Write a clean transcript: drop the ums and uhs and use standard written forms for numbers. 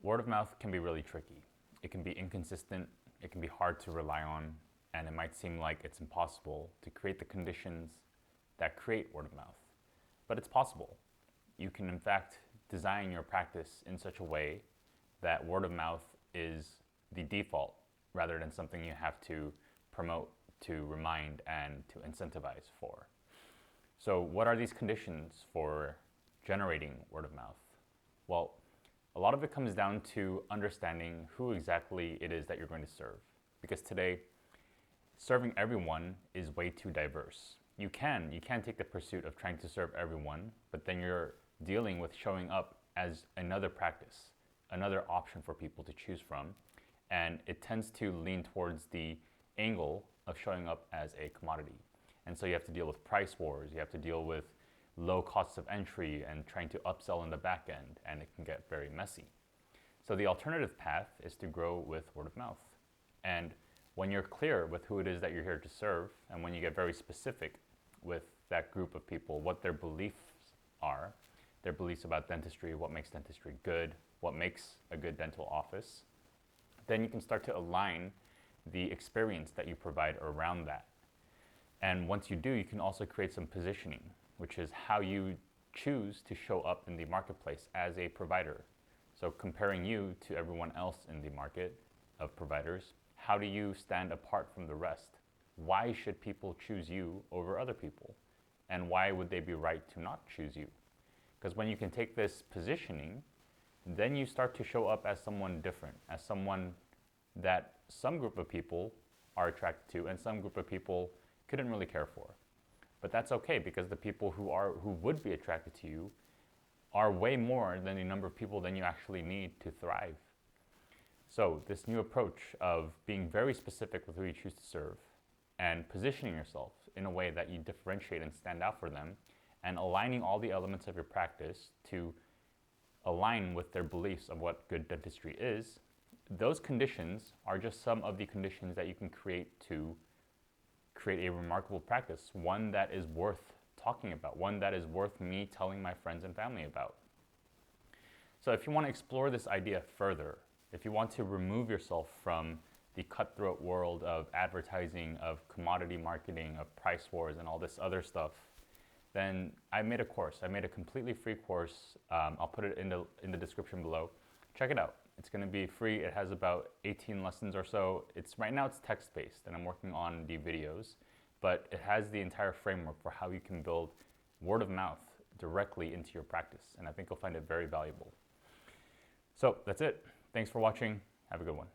Word of mouth can be really tricky. It can be inconsistent, it can be hard to rely on, and it might seem like it's impossible to create the conditions that create word of mouth. But it's possible. You can, in fact, design your practice in such a way that word of mouth is the default rather than something you have to promote, to remind, and to incentivize for. So, what are these conditions for generating word of mouth? Well, a lot of it comes down to understanding who exactly it is that you're going to serve. Because today, serving everyone is way too diverse. You can take the pursuit of trying to serve everyone, but then you're dealing with showing up as another practice, another option for people to choose from. And it tends to lean towards the angle of showing up as a commodity. And so you have to deal with price wars, you have to deal with low costs of entry and trying to upsell in the back end, and it can get very messy. So the alternative path is to grow with word of mouth. And when you're clear with who it is that you're here to serve, and when you get very specific with that group of people, what their beliefs are, their beliefs about dentistry, what makes dentistry good, what makes a good dental office, then you can start to align the experience that you provide around that. And once you do, you can also create some positioning, which is how you choose to show up in the marketplace as a provider. So comparing you to everyone else in the market of providers, how do you stand apart from the rest? Why should people choose you over other people? And why would they be right to not choose you? Because when you can take this positioning, then you start to show up as someone different, as someone that some group of people are attracted to and some group of people couldn't really care for. But that's okay, because the people who would be attracted to you are way more than the number of people than you actually need to thrive. So this new approach of being very specific with who you choose to serve and positioning yourself in a way that you differentiate and stand out for them, and aligning all the elements of your practice to align with their beliefs of what good dentistry is, those conditions are just some of the conditions that you can create to create a remarkable practice, one that is worth talking about, one that is worth me telling my friends and family about. So if you want to explore this idea further, if you want to remove yourself from the cutthroat world of advertising, of commodity marketing, of price wars, and all this other stuff, then I made a course. I made a completely free course. I'll put it in the description below. Check it out. It's going to be free. It has about 18 lessons or so. Right now it's text-based, and I'm working on the videos, but it has the entire framework for how you can build word of mouth directly into your practice, and I think you'll find it very valuable. So that's it. Thanks for watching. Have a good one.